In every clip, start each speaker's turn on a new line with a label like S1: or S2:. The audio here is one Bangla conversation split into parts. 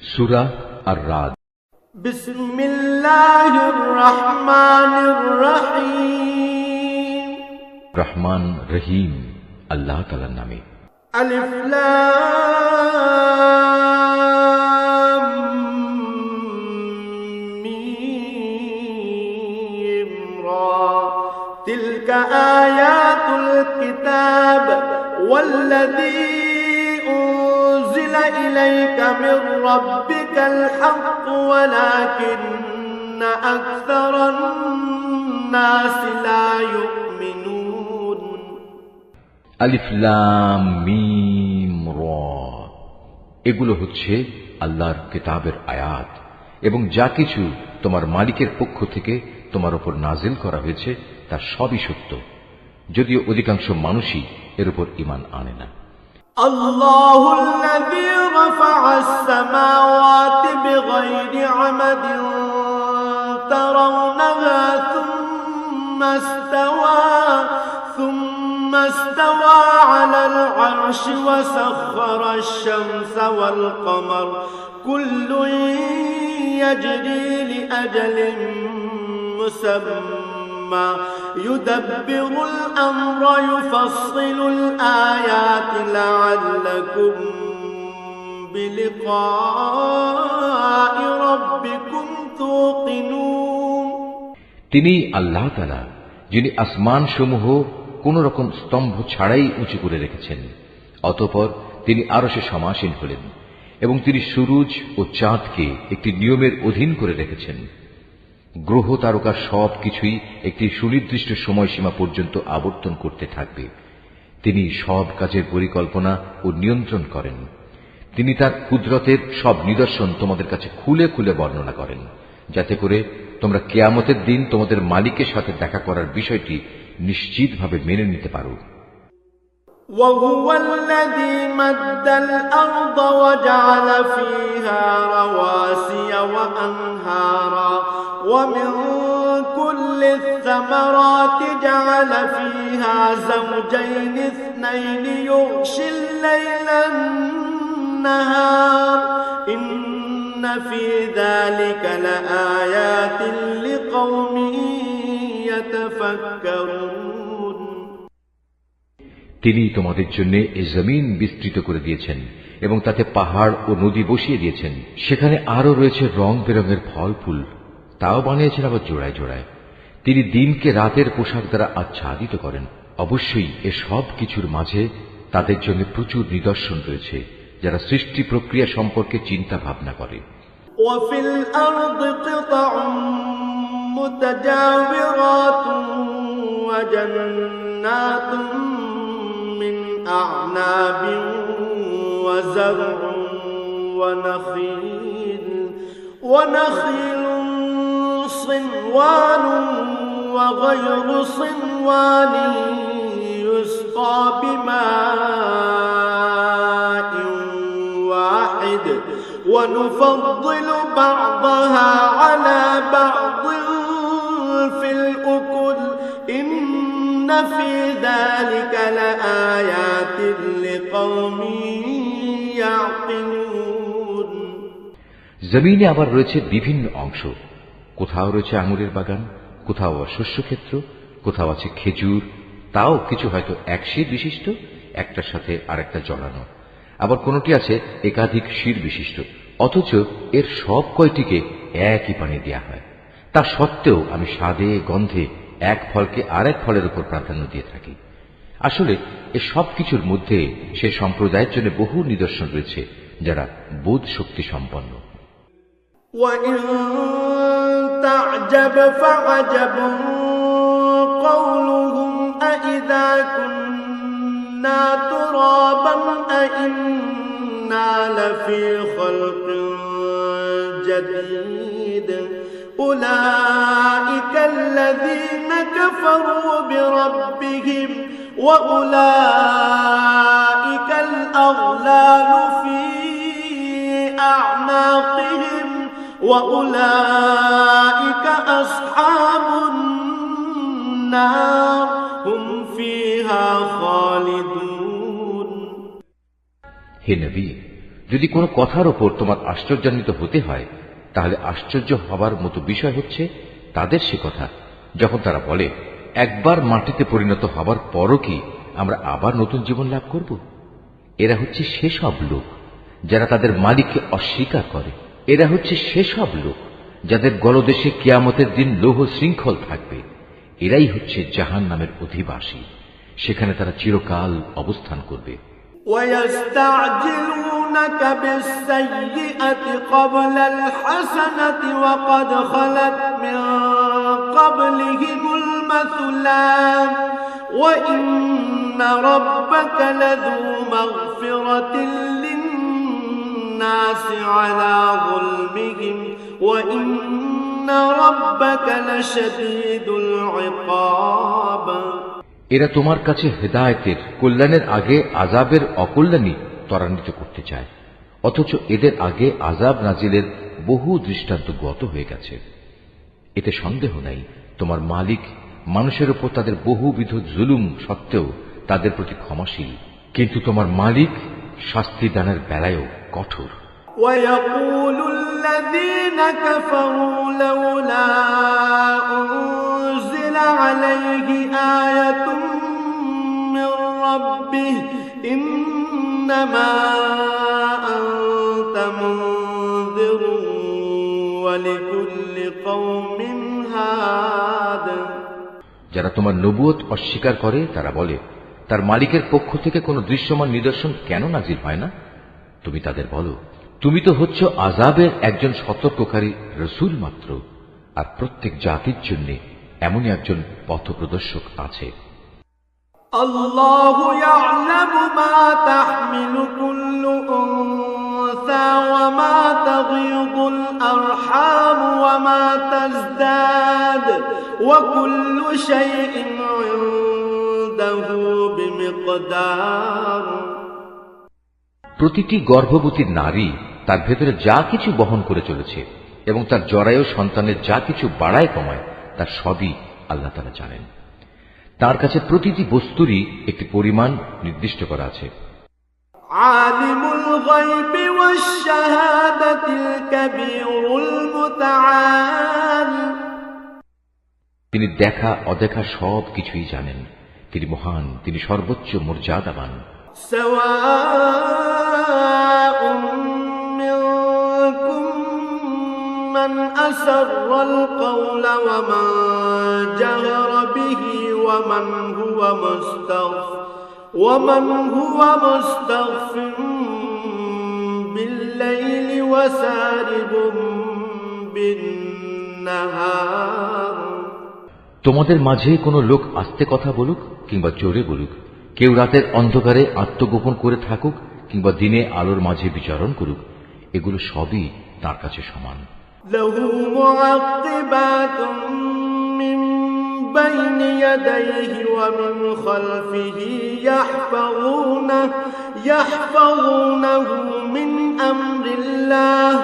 S1: সূরা আর-রাদ।
S2: বিসমিল্লাহির রহমানির রহিম।
S1: রহমান রহিম আল্লাহ তাআলার নামে।
S2: আলিফ লাম মিম রা তিলকা আয়াতুল কিতাব ওয়াল্লাযী إليك من ربك الحق ولكن أكثر الناس لا يؤمنون
S1: আলিফ লাম মিম রা, এগুলো হচ্ছে আল্লাহর কিতাবের আয়াত এবং যা কিছু তোমার মালিকের পক্ষ থেকে তোমার উপর নাজিল করা হয়েছে তা সবই সত্য, যদিও অধিকাংশ মানুষই এর উপর ঈমান আনে না।
S2: الله الذي رفع السماوات بغير عمد ترونها ثم استوى على العرش وسخر الشمس والقمر كل يجري لأجل مسمى يدبر الأمر يفصل الآيات لعلكم بلقاء ربكم توقنون
S1: তিনি আল্লাহ তাআলা, যিনি আসমান সমূহ কোন রকম স্তম্ভ ছাড়াই উঁচু করে রেখেছেন, অতঃপর তিনি আরশে সমাসীন হলেন এবং তিনি সূরজ ও চাঁদকে একটি নিয়মের অধীন করে রেখেছেন। গ্রহ তারকা সব কিছুই একটি সুনির্দিষ্ট সময়সীমা পর্যন্ত আবর্তন করতে থাকবে। তিনি সব কাজের পরিকল্পনা ও নিয়ন্ত্রণ করেন। তিনি তার কুদরতের সব নিদর্শন তোমাদের কাছে খুলে খুলে বর্ণনা করেন, যাতে করে তোমরা কিয়ামতের দিন তোমাদের মালিকের সাথে দেখা করার বিষয়টি নিশ্চিতভাবে মেনে নিতে পারো।
S2: وهو الذي مد الأرض وجعل فيها رواسي وأنهارا ومن كل الثمرات جعل فيها زوجين اثنين يغشي الليل النهار إن في ذلك لآيات لقوم يتفكرون
S1: তিনি তোমাদের জন্য এই জমিন বিস্তৃত করে দিয়েছেন এবং তাতে পাহাড় ও নদী বসিয়ে দিয়েছেন। সেখানে আরো রয়েছে রং বেরঙের ফল ফুল, তাও বানিয়েছেন আবার জোড়ায় জোড়ায়। তিনি দিনকে রাতের পোশাক দ্বারা আচ্ছাদিত করেন। অবশ্যই এ সব কিছুর মাঝে তাদের জন্য প্রচুর নিদর্শন রয়েছে, যারা সৃষ্টি প্রক্রিয়া সম্পর্কে চিন্তা ভাবনা করে।
S2: وفي الأرض قطع متجاورات وجنات من أعناب وزرع ونخيل صنوان وغير صنوان يسقى بماء واحد ونفضل بعضها على بعض في الأكل إن في ذلك لآيات لقوم يعقلون
S1: জমিনে আবার রয়েছে বিভিন্ন অংশ। কোথাও রয়েছে আঙুরের বাগান, কোথাও শস্যক্ষেত্র, কোথাও আছে খেজুর, তাও কিছু হয়তো এক শির বিশিষ্ট, একটার সাথে আরেকটা জড়ানো। আবার কোনটি আছে একাধিক শির বিশিষ্ট, অথচ এর সব কয়টিকে একই পানি দেয়া হয়। তা সত্ত্বেও আমি স্বাদে গন্ধে এক ফলকে আরেক ফলের উপর প্রাধান্য দিয়ে থাকি। আসলে এ সব কিছুর মধ্যে সে সম্প্রদায়ের জন্য বহু নিদর্শন রয়েছে যারা বোধ শক্তি সম্পন্ন।
S2: وَإِن تَعْجَبْ فَعَجَبٌ قَوْلُهُمْ أَإِذَا كُنَّا تُرَابًا أَإِنَّا لَفِي خَلْقٍ جَدِيدٍ أُولَئِكَ الَّذِينَ كَفَرُوا بِرَبِّهِمْ وَأُولَئِكَ الْأَغْلَالُ فِي أَعْنَاقِهِمْ وَأُولَئِكَ أَصْحَابُ النَّارِ هُمْ فِيهَا خَالِدُونَ।
S1: হে নবী, যদি কোনো কথার ওপর তোমার আশ্চর্যান্বিত হতে হয়, তাহলে আশ্চর্য হবার মতো বিষয় হচ্ছে তাদের সে কথা যখন তারা বলে, একবার মাটিতে পরিণত হবার পরও কি আমরা আবার নতুন জীবন লাভ করব? এরা হচ্ছে সেসব লোক যারা তাদের মালিককে অস্বীকার করে। এরা হচ্ছে সেসব লোক যাদের গলদেশে কিয়ামতের দিন লৌহ শৃঙ্খল থাকবে। এরাই হচ্ছে জাহান্নামের অধিবাসী, সেখানে তারা চিরকাল অবস্থান করবে।
S2: وَيَسْتَعْجِلُونَكَ بِالسَّيِّئَةِ قَبْلَ الْحَسَنَةِ وَقَدْ خَلَتْ مِنْ قَبْلِهِمُ الْمَثُلَاتُ وَإِنَّ رَبَّكَ لَذُو مَغْفِرَةٍ لِلنَّاسِ عَلَى ظُلْمِهِمْ وَإِنَّ رَبَّكَ لَشَدِيدُ الْعِقَابِ।
S1: এরা তোমার কাছে হেদায়েতের কল্যাণের আগে আযাবের অকল্যাণই ত্বরান্বিত করতে চায়, অথচ এদের আগে আযাব নাজিলের বহু দৃষ্টান্ত গত হয়ে গেছে। এতে সন্দেহ নাই তোমার মালিক মানুষের উপর তাদের বহুবিধ জুলুম সত্ত্বেও তাদের প্রতি ক্ষমাশীল, কিন্তু তোমার মালিক শাস্তি দানের বেলায়ও কঠোর।
S2: وَيَقُولُ الَّذِينَ كَفَرُوا لَوْلَا أُنزِلَ عَلَيْهِ آيَةٌ مِّن رَّبِّهِ إِنَّمَا أَنتَ مُنذِرٌ وَلِكُلِّ قَوْمٍ هَادٍ।
S1: যারা তোমার নবুয়ত অস্বীকার করে তারা বলে, তার মালিকের পক্ষ থেকে কোনো দৃশ্যমান নিদর্শন কেন নাজিল হয় না? তুমি তাদের বলো, তুমি তো হচ্ছ আযাবের একজন সতর্ককারী রসূল মাত্র, আর প্রত্যেক জাতির জন্য এমনই একজন পথপ্রদর্শক আছে।
S2: আল্লাহু ইয়া'লামু মা তাহমিলু কুল্লু উনসা ওয়া মা তাগীদুল আরহাম ওয়া মা তাজদাদ ওয়া কুল্লু শাইইন ইনদাহু বিমিকদার।
S1: প্রতিটি গর্ভবতী নারী তার ভেতরে যা কিছু বহন করে চলেছে এবং তার জরায়ু সন্তানের যা কিছু বাড়ায় কমায় তার সবই আল্লাহ তাআলা জানেন। তার কাছে প্রতিটি বস্তুরই একটি পরিমাণ নির্দিষ্ট করা আছে।
S2: আলিমুল গায়বি ওয়াশ শাহাদাতিল কাবীরুল মুতাআল।
S1: তিনি দেখা অদেখা সব কিছুই জানেন। তিনি মহান, তিনি সর্বোচ্চ মর্যাদাবান।
S2: সাওয়াউন মিনকুম মান আসররাল কওলা ওয়া মান জাহারা বিহি ওয়া মান হুয়া মুস্তাগফিরুন বিল-লাইলি ওয়া সারিবুন বিন-নাহার।
S1: তোমাদের মাঝে কোনো লোক আস্তে কথা বলুক কিংবা জোরে বলুক, কেউ রাতের অন্ধকারে আত্মগোপন করে থাকুক কিংবা দিনে আলোর মাঝে বিচরণ করুক, এগুলো সবই তার কাছে সমান।
S2: লাহু মুআক্কিবাতুন মিন বাইনি ইয়াদাইহি ওয়া মিন খালফিহি ইয়াহফাযুনাহু মিন আমরিল্লাহ।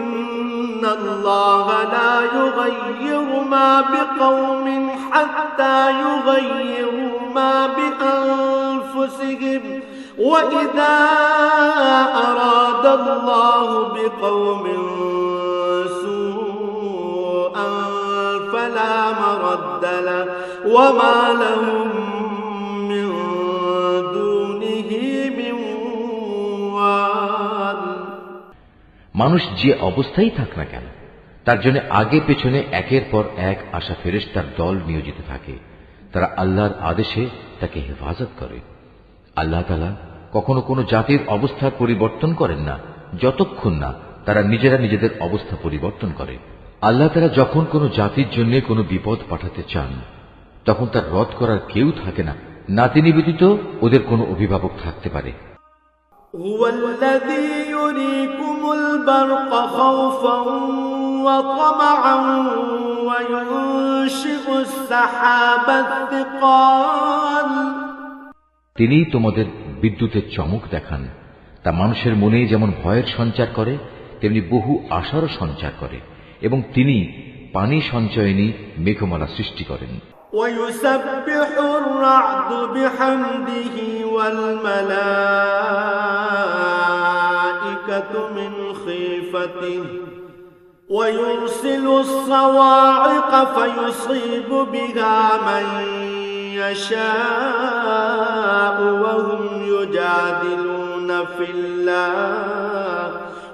S2: ইন্নাল্লাহা লা ইউগায়্যিরু মা বিকওমিন হাত্তা ইউগায়্যিরু মা বিআনফুসিহিম ওয়া ইযা আরাদাল্লাহু বিকওমিন সুআন ফালা মারাদ্দা লাহু ওয়া মা লাহুম মিন দুনিহি মিন ওয়াল।
S1: মানুষ যে অবস্থায় থাক না কেন, তার জন্য আগে পেছনে একের পর এক আসা ফেরেশতার দল নিয়োজিত থাকে। তারা আল্লাহর আদেশে তাকে হেফাজত করে। আল্লাহ তাআলা কখনো কোনো জাতির অবস্থার পরিবর্তন করেন না যতক্ষণ না তারা নিজেরা নিজেদের অবস্থা পরিবর্তন করে। আল্লাহ তাআলা যখন কোনো জাতির জন্য কোনো বিপদ পাঠাতে চান, তখন তার রদ করার কেউ থাকে না, না তিনি ব্যতীত ওদের কোনো অভিভাবক থাকতে পারে।
S2: হুয়াল্লাযী ইউরীকুমুল বারকা খাওফান ওয়া তামআন ওয়া ইউনশিউস সাহাবাত তিকাল।
S1: তিনি তোমাদের বিদ্যুতের চমক দেখান, তা মানুষের মনে যেমন ভয়ের সঞ্চার করে তেমনি বহু আশারও সঞ্চার করে, এবং তিনি পানি সঞ্চয়নী মেঘমালা সৃষ্টি করেন।
S2: وَيُسَبِّحُ الرَّعْدُ بِحَمْدِهِ وَالْمَلَائِكَةُ الملائكة من خيفته ويرسل الصواعق فيصيب بها من يشاء وهم يجادلون في الله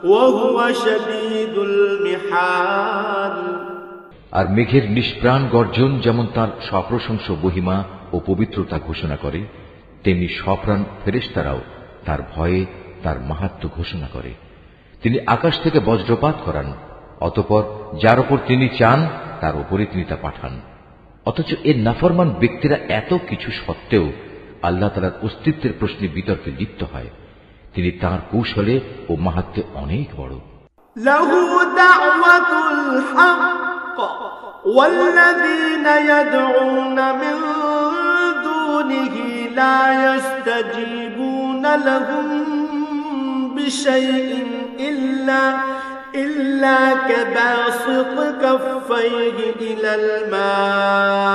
S2: وهو شديد المحال
S1: আর মেঘের নিষ্প্রাণ গর্জন যেমন তার সপ্রশংস মহিমা ও পবিত্রতা ঘোষণা করে, তেমনি সপ্রাণ ফেরেশতারাও তার ভয়ে তার মাহাত্ম্য ঘোষণা করে। তিনি আকাশ থেকে বজ্রপাত করান, অতঃপর যার উপর তিনি চান তার উপরে তিনি তা পাঠান। অথচ এর নাফরমান ব্যক্তিরা এত কিছু সত্ত্বেও আল্লাহ তাআলার অস্তিত্বের প্রশ্নে বিতর্কে লিপ্ত হয়। তিনি তাঁর কৌশলে ও মাহাত্ম্যে অনেক বড়।
S2: লাহু দাওয়াতুল হক ওয়াল্লাযীনা ইয়াদউনা মিন দুনিহি লা ইস্তাজীবুনা লাহুম বিশাইইন إلا كباسط كفيه إلى الماء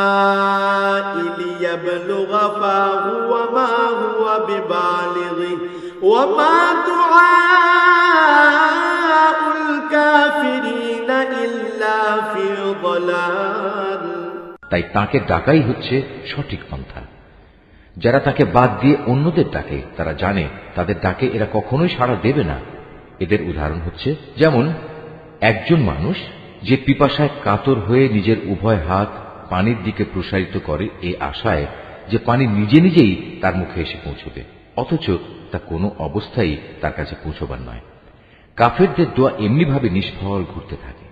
S2: ليبلغ فاه وما هو ببالغه وما دعاء الكافرين إلا في ضلال
S1: তাই তাকে ডাকাই হচ্ছে সঠিক পন্থা। যারা তাকে বাদ দিয়ে অন্যদের ডাকে তারা জানে তাদের ডাকে এরা কখনোই সাড়া দেবে না। এদের উদাহরণ হচ্ছে যেমন একজন মানুষ যে পিপাসায় কাতর হয়ে নিজের উভয় হাত পানির দিকে প্রসারিত করে এই আশায় যে পানি নিজে নিজেই তার মুখে এসে পৌঁছবে, অথচ তা কোনো অবস্থায় তার কাছে পৌঁছবার নয়। কাফেরদের দোয়া এমনিভাবে নিষ্ফল ঘুরতে থাকে।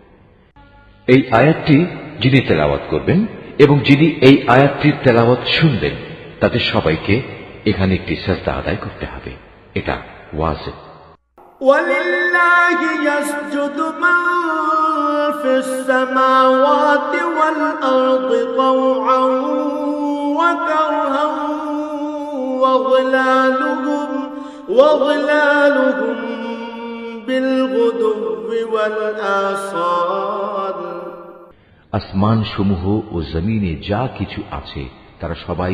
S1: এই আয়াতটি যিনি তেলাওয়াত করবেন এবং যিনি এই আয়াতটির তেলাওয়াত শুনবেন তাদের সবাইকে এখানে একটি সাজদা আদায় করতে হবে। এটা ওয়াজিব।
S2: ولله يسجد من في السماوات والأرض طوعا وكرها وظلالهم بالغدو والآصال
S1: আসমান সমূহ ও জমিনে যা কিছু আছে তারা সবাই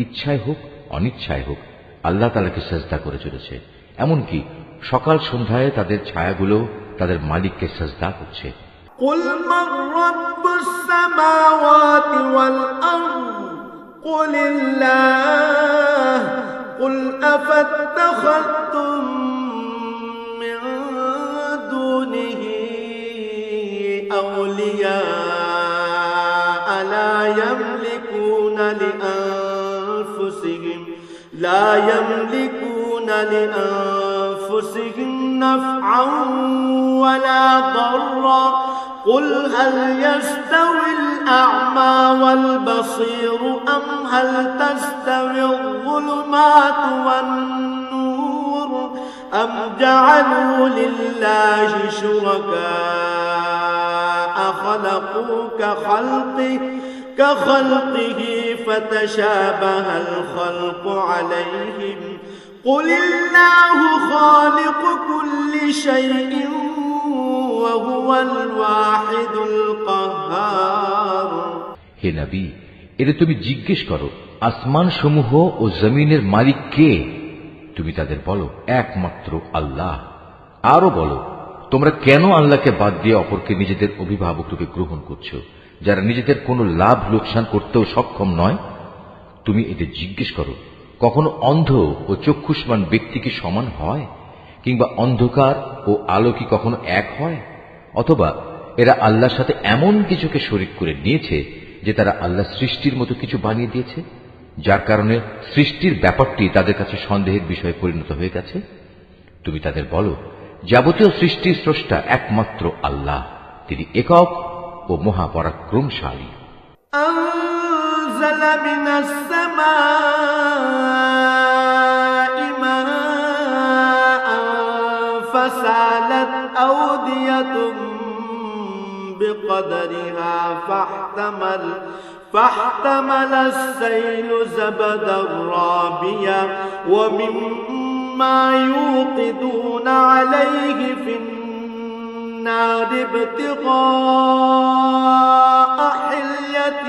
S1: ইচ্ছায় হোক অনিচ্ছায় হোক আল্লাহ তাআলাকে সাজদা করে চলেছে। এমনকি সকাল সন্ধ্যায় তাদের ছায়াগুলো তাদের মালিককে সাজদা করছে।
S2: قل من رب السماوات والأرض قل الله قل أفاتخذتم من دونه أولياء لا يملكون لأنفسهم نفعا ولا ضرا قل هل يستوي الأعمى والبصير أم هل تستوي الظلمات والنور أم جعلوا لله شركاء خلقوا كخلقه فتشابه الخلق عليهم قل الله خالق كل شيء وهو الواحد القهار
S1: হে নবী, এটা তুমি জিজ্ঞেস করো আসমান সমূহ ও জমিনের মালিক কে? তুমি তাদের বলো একমাত্র আল্লাহ। আরো বলো তোমরা কেন আল্লাহকে বাদ দিয়ে অপরকে নিজেদের অভিভাবক রূপে গ্রহণ করছো, যারা নিজেদের কোনো লাভ লোকসান করতেও সক্ষম নয়? তুমি এদের জিজ্ঞেস করো কখনো অন্ধ ও চক্ষুষ্মান ব্যক্তি কি সমান হয়, কিংবা অন্ধকার ও আলো কি কখনো এক হয়? অথবা এরা আল্লাহর সাথে এমন কিছুকে শরীক করে নিয়েছে যে তারা আল্লাহ সৃষ্টির মতো কিছু বানিয়ে দিয়েছে, যার কারণে সৃষ্টির ব্যাপারটি তাদের কাছে সন্দেহের বিষয়ে পরিণত হয়ে গেছে। তুমি তাদের বলো যাবতীয় সৃষ্টির স্রষ্টা একমাত্র আল্লাহ, তিনি একক ও মহাপরাক্রমশালী।
S2: أنزل من السماء ماء فسالت أودية بقدرها فاحتمل السيل زبدا رابيا ومما يوقدون عليه في النار ابتغاء حلية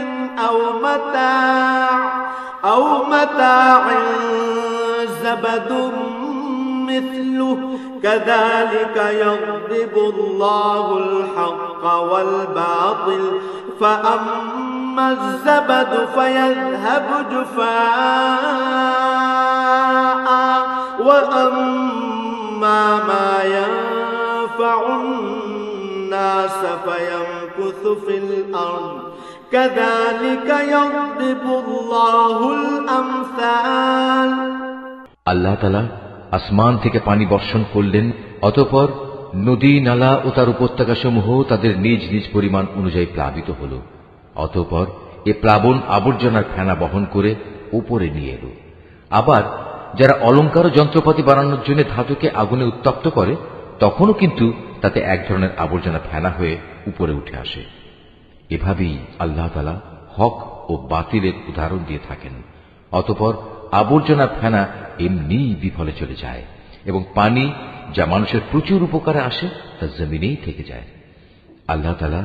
S2: أو متاع زبد مثله كذلك يضرب الله الحق والباطل فأما الزبد فيذهب جفاء وأما ما ينفع الناس فيمكث في الأرض كذلك يضرب الله الأمثال
S1: আল্লাহ তাআলা আসমান থেকে পানি বর্ষণ করলেন, অতঃপর নদী নালা ও তার উপত্যকা সমূহ তাদের নিজ নিজ পরিমাণ অনুযায়ী প্লাবিত হল। অতঃপর এ প্লাবন আবর্জনার ফেনা বহন করে উপরে নিয়ে এলো। আবার যারা অলংকার ও যন্ত্রপাতি বানানোর জন্য ধাতুকে আগুনে উত্তপ্ত করে, তখনও কিন্তু তাতে এক ধরনের আবর্জনা ফেনা হয়ে উপরে উঠে আসে। এভাবেই আল্লাহ তাআলা হক ও বাতিলের উদাহরণ দিয়ে থাকেন। অতঃপর আবর্জনার ফেনা এমনি বিফলে চলে যায় এবং পানি যা মানুষের প্রচুর উপকারে আসে তা জমিনেই থেকে যায়। আল্লাহ তাআলা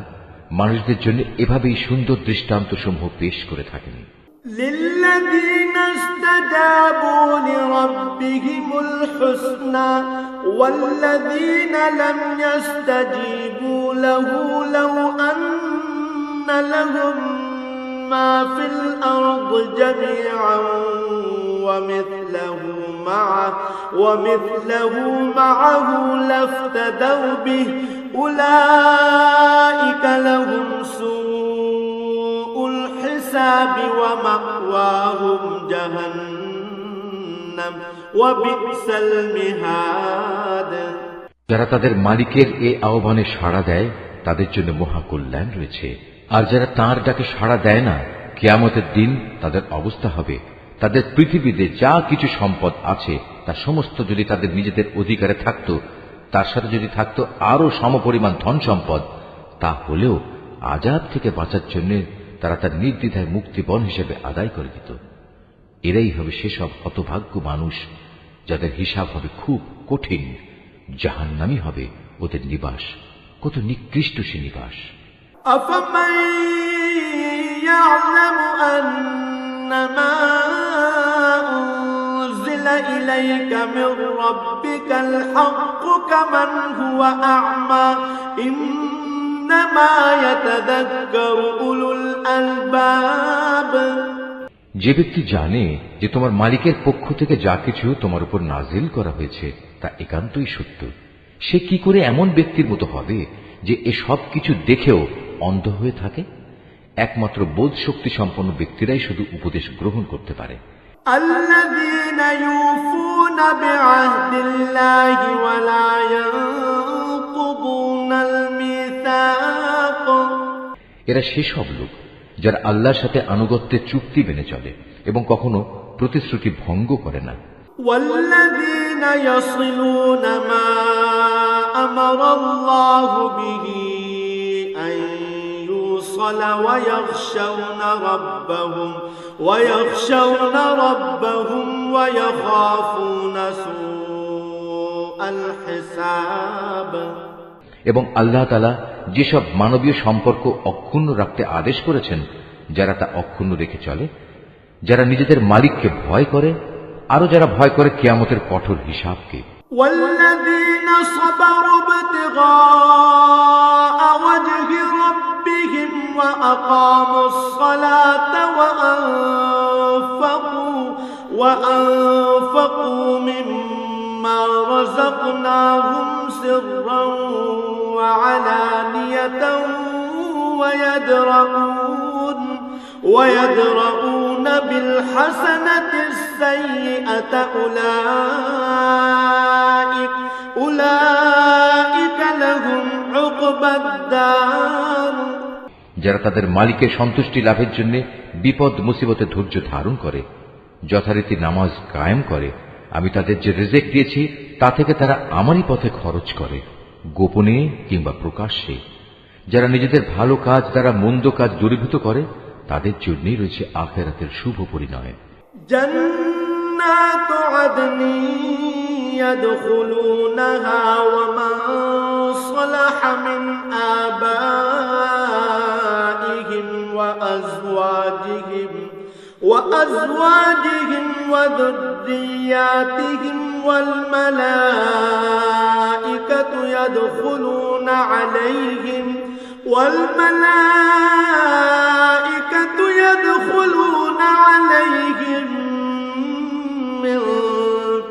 S1: মানুষদের জন্য এভাবেই সুন্দর দৃষ্টান্ত সমূহ পেশ করে থাকেন।
S2: للذين استجابوا لربهم الحسنى والذين لم يستجيبوا له لو أن لهم ما في الأرض جميعا ومثله معه لافتدوا به أولئك لهم سوء الحساب ومأواهم جهنم وبئس المهاد
S1: যারা তাদের মালিকের এই আহ্বানে সাড়া দেয় তাদের জন্য মহাকল্যাণ রয়েছে, আর যারা তাঁর ডাকে সাড়া দেয় না, কিয়ামতের দিন তাদের অবস্থা হবে তাদের পৃথিবীতে যা কিছু সম্পদ আছে তা সমস্ত যদি তাদের নিজেদের অধিকারে থাকত, তার সাথে যদি থাকত আরো সমপরিমাণ ধন সম্পদ, তা হলেও আযাব থেকে বাঁচার জন্য তারা তার নির্দ্বিধায় মুক্তিপণ হিসেবে আদায় করে দিত। এরাই হবে সেসব হতভাগ্য মানুষ যাদের হিসাব হবে খুব কঠিন, জাহান্নামী হবে ওদের নিবাস, কত নিকৃষ্ট সে নিবাস।
S2: أفمن يعلم أنما أنزل إليك من ربك الحق كمن هو أعمى إنما يتذكر أولو الألباب
S1: যে ব্যক্তি জানে যে তোমার মালিকের পক্ষ থেকে যা কিছু তোমার উপর নাজিল করা হয়েছে তা একান্তই সত্য, সে কি করে এমন ব্যক্তির মতো হবে যে এ সব কিছু দেখেও অন্ধ হয়ে থাকে? একমাত্র বোধ শক্তি সম্পন্ন ব্যক্তিরাই শুধু উপদেশ গ্রহণ করতে পারে।
S2: الذين يوفون بعهد الله ولا ينقضون الميثاق
S1: এরা সেসব লোক যারা আল্লাহর সাথে আনুগত্যের চুক্তি মেনে চলে এবং কখনো প্রতিশ্রুতি ভঙ্গ করে না।
S2: والذين يصلون ما أمر الله به أن يوصل ويخشون ربهم ويخافون سوء الحساب
S1: এবং আল্লাহ তাআলা যেসব মানবীয় সম্পর্ক অক্ষুণ্ণ রাখতে আদেশ করেছেন, যারা তা অক্ষুণ্ণ রেখে চলে, যারা নিজেদের মালিককে ভয় করে, আরো যারা ভয় করে কিয়ামতের কঠোর হিসাবকে।
S2: والذين صبروا ابتغاء وجه ربهم وأقاموا الصلاة وأنفقوا مما رزقناهم سرا وعلانية ويدرؤون بالحسنة السيئة أولئك لهم عقبى الدار
S1: যারা তাদের মালিকের সন্তুষ্টি লাভের জন্য বিপদ মুসিবতে ধৈর্য ধারণ করে, যথারীতি নামাজ কায়েম করে, আমি তাদের যে রিজিক দিয়েছি তা থেকে তারা আমারই পথে খরচ করে, গোপনে কিংবা প্রকাশ্যে। যারা নিজেদের ভালো কাজ দ্বারা মন্দ কাজ দূরীভূত করে, তাদের জন্যই রয়েছে আখিরাতের শুভ পরিণয়।
S2: জান্নাতু আদনি ইয়াদখুলুনাহা ওয়া মান সালাহা মিন আবাইহিম ওয়া আজওয়াজিহিম ওয়া যুররিয়াতিহিম والملائكة يدخلون عليهم من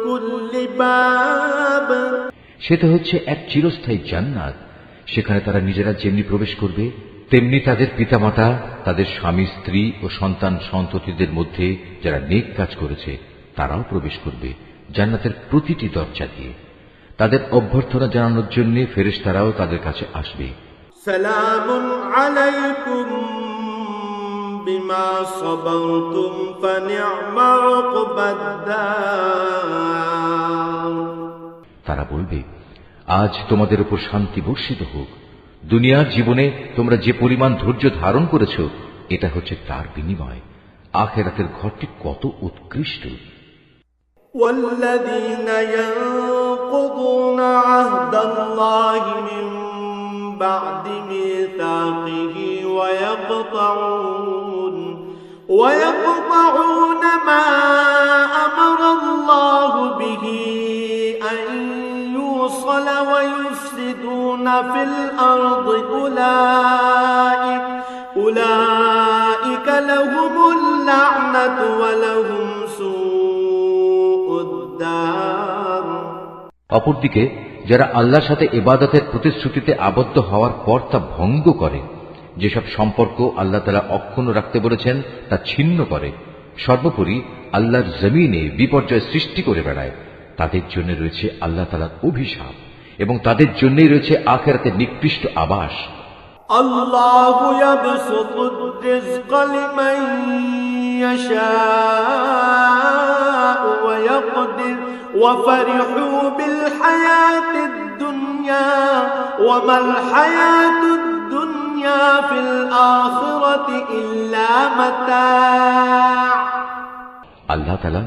S2: كل باب
S1: সেটা হচ্ছে এক চিরস্থায়ী জান্নাত। সেখানে তারা নিজেরা যেমনি প্রবেশ করবে, তেমনি তাদের পিতামাতা, তাদের স্বামী স্ত্রী ও সন্তান সন্ততিদের মধ্যে যারা নেক কাজ করেছে তারাও প্রবেশ করবে জান্নাতের প্রতিটি দরজা দিয়ে। তাদের অভ্যর্থনা জানানোর জন্য ফেরেশতারাও তাদের কাছে আসবে।
S2: সালামুন আলাইকুম বিমা সাবারতুম ফানি'মা উকবাদ-দার।
S1: তারা বলবে, আজ তোমাদের উপর শান্তি বর্ষিত হোক। দুনিয়ার জীবনে তোমরা যে পরিমাণ ধৈর্য ধারণ করেছ, এটা হচ্ছে তার বিনিময়। আখিরাতের ঘরটি কত উৎকৃষ্ট।
S2: والذين ينقضون عهد الله من بعد ميثاقه ويقطعون ما أمر الله به أن يوصل ويفسدون في الأرض أولئك لهم اللعنة ولهم سوء الدار।
S1: অপরদিকে যারা আল্লাহর সাথে ইবাদতের প্রতিশ্রুতিতে আবদ্ধ হওয়ার পর তা ভঙ্গ করে, যেসব সম্পর্ক আল্লাহ তাআলা অক্ষুণ্ণ রাখতে বলেছেন তা ছিন্ন করে, সর্বোপরি আল্লাহর জমিনে বিপর্যয় সৃষ্টি করে বেড়ায়, তাদের জন্য রয়েছে আল্লাহ তাআলার অভিশাপ এবং তাদের জন্যই রয়েছে আখিরাতের নিকৃষ্ট আবাস।
S2: আল্লাহু ইয়াবসুতুর রিজকা লিমান ইয়াশাউ ওয়া ইয়াকদির ওয়া ফারিহু বিল হায়াতিদ দুনিয়া ওয়া মাল হায়াতুদ দুনিয়া ফিল আখিরাতি ইল্লা মাতা'।
S1: আল্লাহ তাআলা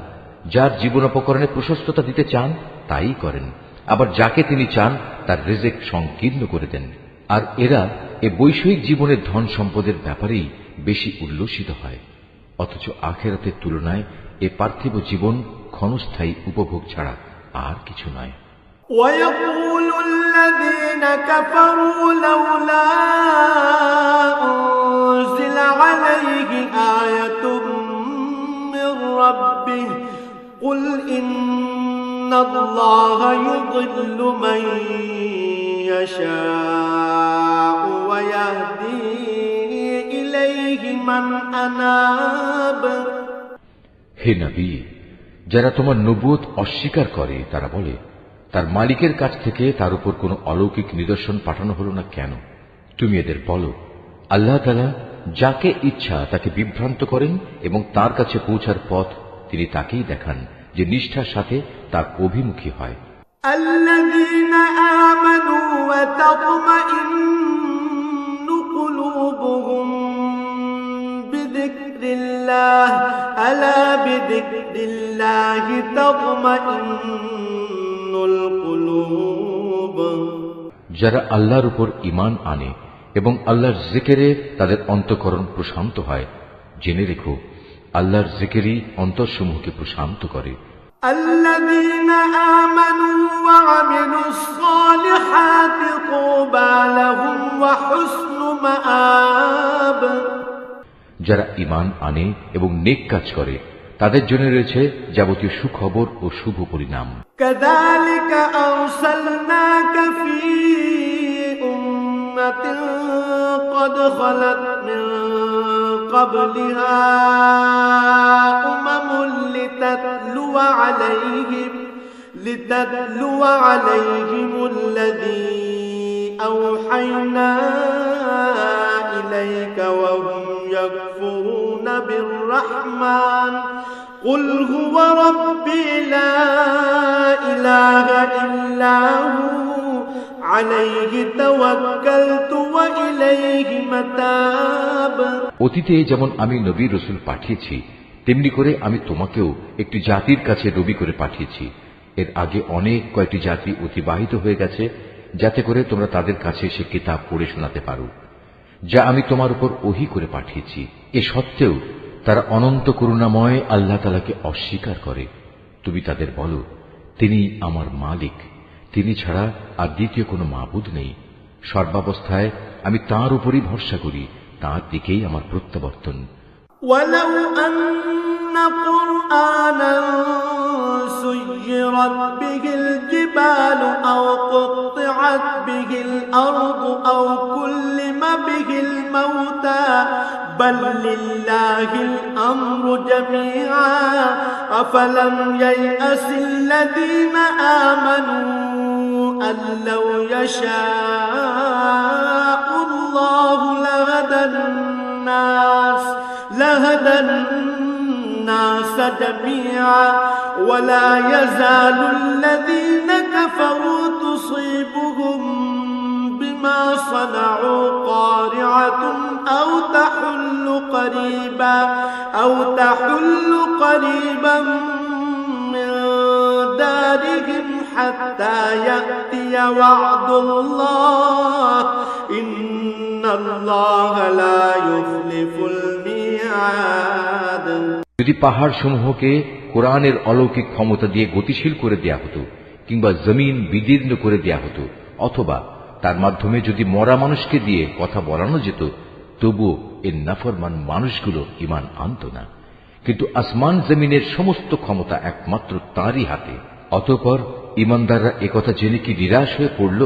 S1: যার জীবনোপকরণে প্রশস্ততা দিতে চান তাই করেন, আবার যাকে তিনি চান তার রিজিক সংকীর্ণ করে দেন। আর এরা এ বৈষয়িক জীবনের ধন সম্পদের ব্যাপারেই বেশি উল্লসিত হয়, অথচ আখিরাতের তুলনায় এ পার্থিব জীবন ক্ষণস্থায়ী উপভোগ ছাড়া আর কিছু নয়।
S2: ويقول الذين كفروا لولا أنزل عليه آية من ربه قل إن الله يضل من يشاء ويهدي إليه من أناب।
S1: হে নবী, যারা তোমার নবুয়ত অস্বীকার করে তারা বলে, তার মালিকের কাছ থেকে তার উপর কোনো অলৌকিক নিদর্শন পাঠানো হলো না কেন? তুমি এদের বলো, আল্লাহ তাআলা যাকে ইচ্ছা তাকে বিভ্রান্ত করেন এবং তার কাছে পৌঁছার পথ তিনি তাকেই দেখান যে নিষ্ঠার সাথে তার অভিমুখী হয়।
S2: الذين آمنوا وتطمئن قلوبهم بذكر الله ألا بذكر الله تطمئن القلوب।
S1: যারা আল্লাহর উপর ঈমান আনে এবং আল্লাহর জিকিরে তাদের অন্তঃকরণ প্রশান্ত হয়, জেনে রেখো আল্লাহর জিকিরই অন্তরসমূহকে প্রশান্ত করে।
S2: الذين آمنوا وعملوا الصالحات طوبى لهم وحسن مآب।
S1: যারা ঈমান আনে এবং নেক কাজ করে তাদের জন্য রয়েছে যাবতীয় সুখবর ও শুভ পরিণাম।
S2: كذلك أرسلناك في أمة قد خلت من قبلها أمم لتتلو عليهم الذي أوحينا إليك وهم يكفرون بالرحمن قل هو ربي لا إله إلا هو عليه توكلت وإليه متاب।
S1: অতীতে যেমন আমি নবী রসুল পাঠিয়েছি, তেমনি করে আমি তোমাকেও একটি জাতির কাছে নবী করে পাঠিয়েছি। এর আগে অনেক কয়েকটি জাতি অতিবাহিত হয়ে গেছে, যাতে করে তোমরা তাদের কাছে সে কিতাব পড়ে শোনাতে পারো যা আমি তোমার উপর ওহী করে পাঠিয়েছি। এ সত্ত্বেও তারা অনন্ত করুণাময় আল্লাহ তাআলাকে অস্বীকার করে। তুমি তাদের বলো, তিনি আমার মালিক, তিনি ছাড়া আর দ্বিতীয় কোনো মাবুদ নেই। সর্বাবস্থায় আমি তাঁর উপরই ভরসা করি, তাঁর দিকেই আমার প্রত্যাবর্তন।
S2: ولو أن قرآنا سيرت به الجبال أو قطعت به الأرض أو كلم به الموتى بل لله الأمر جميعا أفلم ييأس الذين آمنوا أن لو يشاء الله لهدى الناس جميعا ولا يزال الذين كفروا تصيبهم بما صنعوا قارعة أو تحل قريبا من دارهم حتى يأتي وعد الله إن الله لا يخلف الميعاد।
S1: যদি পাহাড় সমূহকে কোরআনের অলৌকিক ক্ষমতা দিয়ে গতিশীল করে দেয়া হতো, কিংবা জমিন বিদীর্ণ করে দেয়া হতো, অথবা তার মাধ্যমে যদি মরা মানুষকে দিয়ে কথা বলানো যেত, তবুও এর নাফরমান মানুষগুলো ঈমান আনত না। কিন্তু আসমান জমিনের সমস্ত ক্ষমতা একমাত্র তাঁরই হাতে। অতঃপর ঈমানদাররা একথা জেনে কি নিরাশ হয়ে পড়ল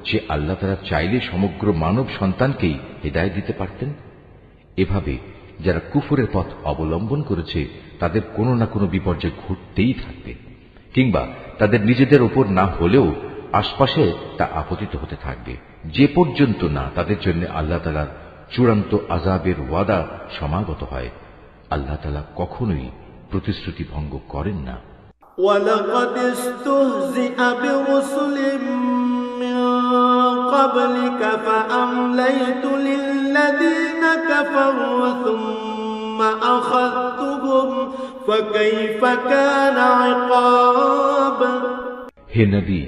S1: যে আল্লাহ তাআলা চাইলে সমগ্র মানব সন্তানকেই হিদায়াত দিতে পারতেন? এভাবে যারা কুফরের পথ অবলম্বন করেছে তাদের কোনো না কোনো বিপর্যয় ঘটতেই থাকবে, কিংবা তাদের নিজেদের উপর না হলেও আশপাশে তা আপতিত হতে থাকবে, যে পর্যন্ত না তাদের জন্য আল্লাহ তাআলার চূড়ান্ত আযাবের ওয়াদা সমাগত হয়। আল্লাহ তাআলা কখনোই প্রতিশ্রুতি ভঙ্গ করেন না।
S2: وَلَقَدِ اسْتُهْزِئَ بِرُسُلٍ مِّن قَبْلِكَ فَأَمْلَيْتُ لِلَّذِينَ كَفَرُوا ثُمَّ أَخَذْتُهُمْ فَكَيْفَ كَانَ عِقَابِ।
S1: হে নবী,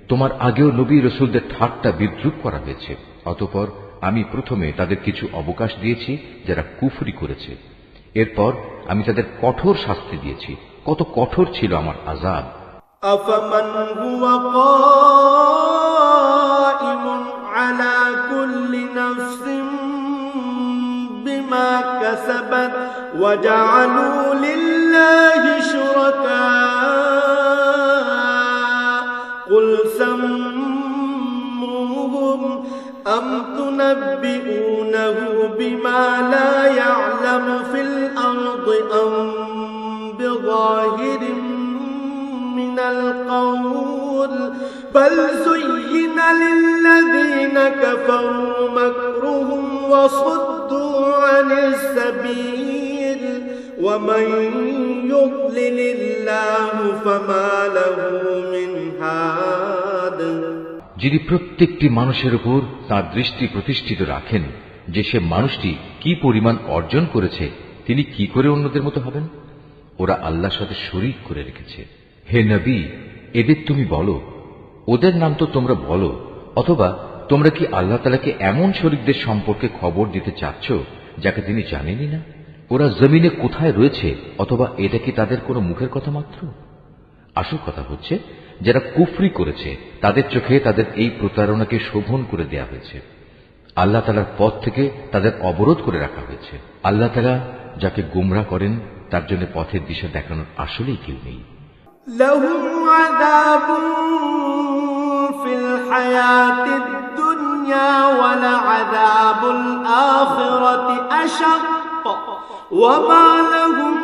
S1: তোমার আগেও নবী রাসূলদের ঠাট্টা বিদ্রূপ করা হয়েছে। অতঃপর আমি প্রথমে তাদের কিছু অবকাশ দিয়েছি যারা কুফরি করেছে, এরপর আমি তাদের কঠোর শাস্তি দিয়েছি। কত কঠোর ছিল আমার আযাব।
S2: أفمن هو قائم على كل نفس بما كسبت وجعلوا لله شركاء قل سموهم أم تنبئونه بما لا يعلم في الأرض أم بظاهر من القول بل زين للذين كفروا مكرهم وصدوا عن السبيل ومن يضلل الله فما له من هاد।
S1: যিনি প্রত্যেকটি মানুষের উপর তাঁর দৃষ্টি প্রতিষ্ঠিত রাখেন যে সে মানুষটি কি পরিমাণ অর্জন করেছে, তিনি কি করে অন্যদের মতো হবেন? ওরা আল্লাহর সাথে শরীক করে রেখেছে। হে নবী, এদের তুমি বলো, ওদের নাম তো তোমরা বলো, অথবা তোমরা কি আল্লাহ তাআলাকে এমন শরীকদের সম্পর্কে খবর দিতে চাচ্ছ যাকে তিনি জানেনই না? ওরা জমিনে কোথায় রয়েছে, অথবা এটা কি তাদের কোনো মুখের কথা মাত্র? আসল কথা হচ্ছে, যারা কুফরি করেছে তাদের চোখে তাদের এই প্রতারণাকে শোভন করে দেয়া হয়েছে। আল্লাহ তাআলার পথ থেকে তাদের অবরোধ করে রাখা হয়েছে। আল্লাহ তাআলা যাকে গোমরাহ করেন তার জন্য পথের দিশা দেখানোর আসলেই কেউ নেই।
S2: لهم عذاب في الحياة الدنيا ولعذاب الآخرة أشق وما لهم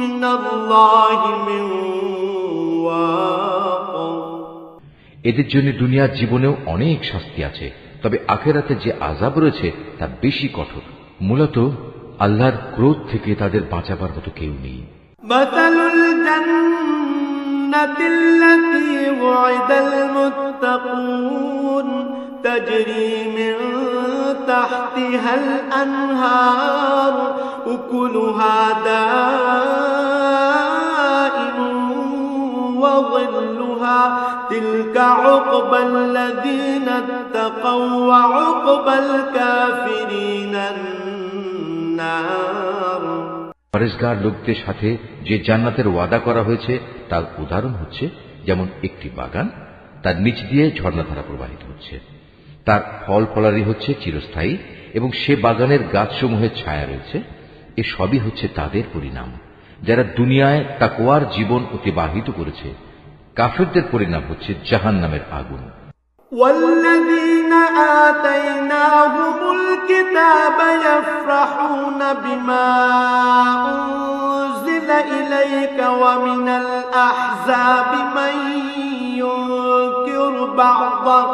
S2: من الله من واق।
S1: এদের জন্য দুনিয়ার জীবনেও অনেক শাস্তি আছে, তবে আখিরাতে যে আযাব রয়েছে তা বেশি কঠোর। মূলত আল্লাহর ক্রোধ থেকে তাদের বাঁচাবার মতো কেউ নেই।
S2: مثل الجنة التي وعد المتقون تجري من تحتها الأنهار أكلها دائم وظلها تلك عقبى الذين اتقوا وعقبى الكافرين النار۔
S1: পরেশগার লোকদের সাথে যে জান্নাতের ওয়াদা করা হয়েছে তার উদাহরণ হচ্ছে যেমন একটি বাগান, তার নিচ দিয়ে ঝর্ণাধারা প্রবাহিত হচ্ছে, তার ফল ফলারি হচ্ছে চিরস্থায়ী এবং সে বাগানের গাছসমূহের ছায়া রয়েছে। এ সবই হচ্ছে তাদের পরিণাম যারা দুনিয়ায় তাকওয়ার জীবন অতিবাহিত করেছে। কাফিরদের পরিণাম হচ্ছে জাহান্নামের আগুন।
S2: والذين آتيناهم الكتاب يفرحون بما أنزل إليك ومن الأحزاب من ينكر بعضه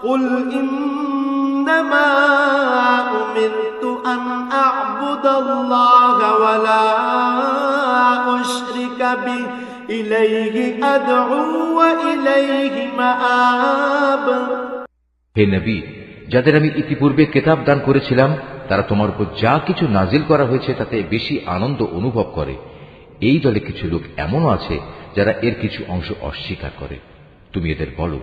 S2: قل إنما أمرت أن أعبد الله ولا أشرك به إليه أدعو وإليه مآب।
S1: হে নবী, যাদের আমি ইতিপূর্বে কিতাব দান করেছিলাম তারা তোমার উপর যা কিছু নাজিল করা হয়েছে তাতে বেশি আনন্দ অনুভব করে। এই দলে কিছু লোক এমনও আছে যারা এর কিছু অংশ অস্বীকার করে। তুমি এদের বলো,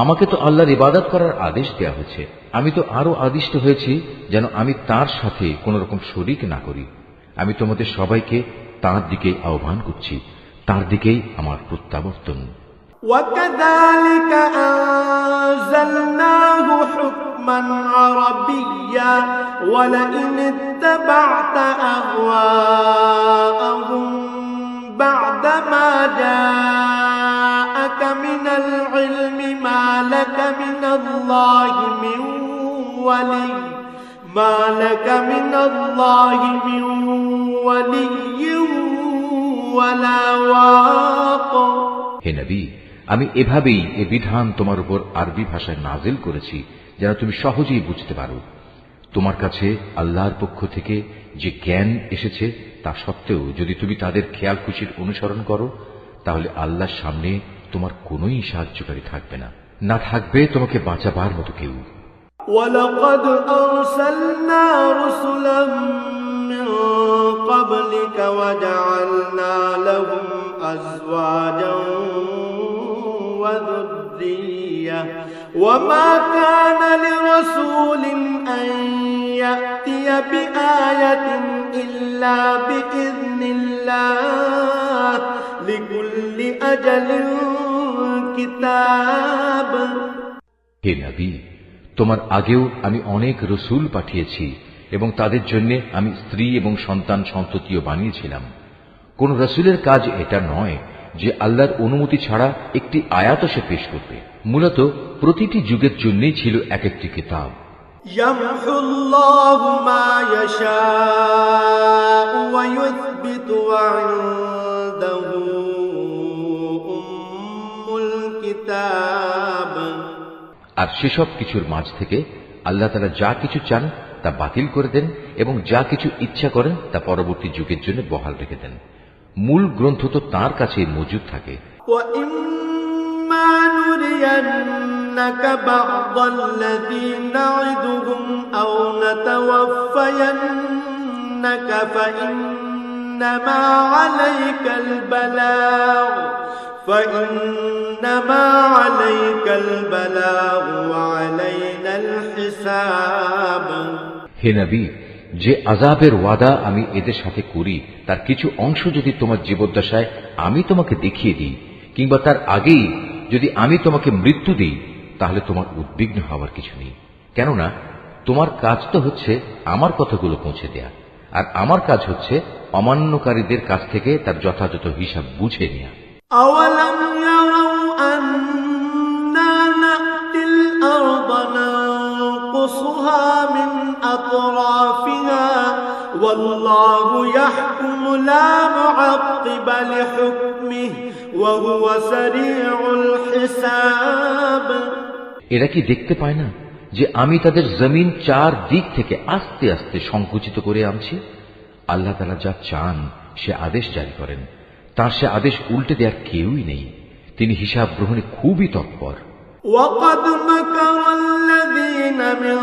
S1: আমাকে তো আল্লাহর ইবাদত করার আদেশ দেওয়া হয়েছে, আমি তো আরো আদিষ্ট হয়েছি যেন আমি তার সাথে কোন রকম শরীক না করি। আমি তোমাদের সবাইকে তার দিকে আহ্বান করছি, তার দিকেই আমার প্রত্যাবর্তন।
S2: وكذلك أنزلناه حكما عربيا ولئن اتبعت أهواءهم بعدما جاءك من العلم ما لك من الله من ولي ولا واق।
S1: হে নবী, আমি এভাবেই এ বিধান তোমার উপর আরবি ভাষায় নাজিল করেছি যেন তুমি সহজেই বুঝতে পারো। তোমার কাছে আল্লাহর পক্ষ থেকে যে জ্ঞান এসেছে তা সত্ত্বেও যদি তুমি তাদের খেয়াল খুশির অনুসরণ করো তাহলে আল্লাহর সামনে তোমার কোনোই সাহায্যকারী থাকবে না, না থাকবে তোমাকে বাঁচাবার মতো কেউ।
S2: وَلَقَدْ أَرْسَلْنَا رُسُلًا مِّن قَبْلِكَ وَجَعَلْنَا لَهُمْ أَزْوَاجًا وَذُرِّيَّةً وَمَا كَانَ لِرَسُولٍ أَن يَأْتِيَ بِآيَةٍ إِلَّا بِإِذْنِ اللَّهِ لِكُلِّ أَجَلٍ كِتَابٌ।
S1: হে নবী, তোমার আগেও আমি অনেক রসুল পাঠিয়েছি এবং তাদের জন্য আমি স্ত্রী এবং সন্তান সন্ততিও বানিয়েছিলাম। কোন রসুলের কাজ এটা নয় যে আল্লাহর অনুমতি ছাড়া একটি আয়াত সে পেশ করবে। মূলত প্রতিটি যুগের জন্যই ছিল এক একটি কিতাব।
S2: يمحو الله ما يشاء ويثبت وعنده أم الكتاب।
S1: আর সেসব কিছুর মাঝ থেকে আল্লাহ তাআলা যা কিছু চান তা বাতিল করে দেন এবং যা কিছু ইচ্ছা করেন তা পরবর্তী যুগের জন্য বহাল রেখে দেন। মূল গ্রন্থ তো তার কাছে মজুদ থাকে।
S2: وَإِمَّا نُرِيَنَّكَ بَعْضَ الَّذِي نَعِدُهُمْ أَوْ نَتَوَفَّيَنَّكَ فَإِنَّمَا عَلَيْكَ الْبَلَاغُ وَعَلَيْنَا الْحِسَابُ।
S1: হে নবী, যে আযাবের ওয়াদা আমি এদের সাথে করি তার কিছু অংশ যদি তোমার জীবদ্দশায় আমি তোমাকে দেখিয়ে দিই কিংবা তার আগেই যদি আমি তোমাকে মৃত্যু দিই তাহলে তোমার উদ্বিগ্ন হওয়ার কিছু নেই, কেননা তোমার কাজ তো হচ্ছে আমার কথাগুলো পৌঁছে দেয়া, আর আমার কাজ হচ্ছে অমান্যকারীদের কাছ থেকে তার যথাযথ হিসাব বুঝে নেয়া।
S2: أَوَلَمْ يَرَوْا أَنَّا نَأْتِي الْأَرْضَ نَنقُصُهَا مِنْ أَطْرَافِهَا وَاللَّهُ يَحْكُمُ لَا مُعَقِّبَ لِحُكْمِهِ وَهُوَ سَرِيعُ الْحِسَابِ।
S1: এরা কি দেখতে পায় না যে আমি তাদের জমিন চার দিক থেকে আস্তে আস্তে সংকুচিত করে আনছি? আল্লাহ তাআলা যা চান সে আদেশ জারি করেন, তার সে আদেশ উল্টে দেওয়ার কেউই নেই। তিনি হিসাব গ্রহণে খুবই তৎপর।
S2: وَقَدْ مَكَرَ الَّذِينَ مِن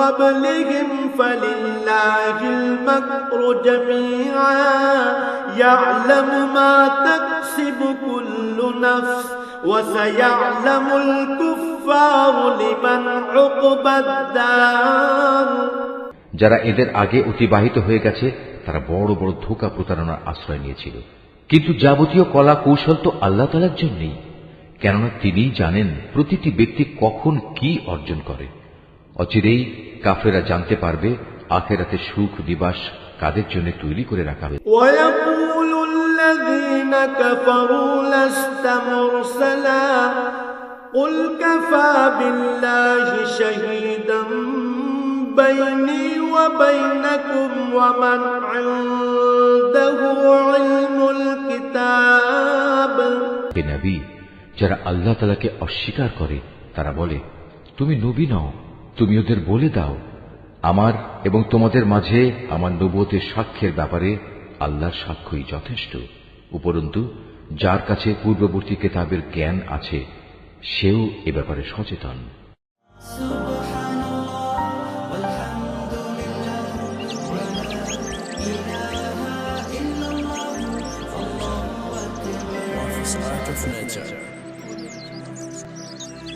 S2: قَبْلِهِمْ فَلِلَّهِ الْمَكْرُ جَمِيعًا يَعْلَمُ مَا تَكْسِبُ كُلُّ نَفْسٍ وَسَيَعْلَمُ الْكُفَّارُ لِمَنْ عُقْبَى الدَّارِ।
S1: যারা এদের আগে অতিবাহিত হয়ে গেছে তারা বড় বড় ধোঁকা প্রতারণার আশ্রয় নিয়েছিল। কিন্তু যাবতীয় কলা কৌশল তো আল্লাহ তাআলার জন্যই, কেননা তিনিই জানেন প্রতিটি ব্যক্তি কখন কি অর্জন করে। অচিরেই কাফেরা জানতে পারবে আখিরাতে সুখ নিবাস কাদের জন্য তৈরি করে রাখা হয়েছে।
S2: ويقول الذين كفروا لست مرسلا قل كفى بالله شهيدا بيني وبينكم ومن عنده علم الكتاب।
S1: হে নবী, যারা আল্লাহ তাআলাকে অস্বীকার করে তারা বলে তুমি নবী নও, তুমি ওদের বলে দাও আমার এবং তোমাদের মাঝে আমার নবুয়তের সাক্ষ্যের ব্যাপারে আল্লাহর সাক্ষ্যই যথেষ্ট। উপরন্তু যার কাছে পূর্ববর্তী কিতাবের জ্ঞান আছে সেও এ ব্যাপারে সচেতন।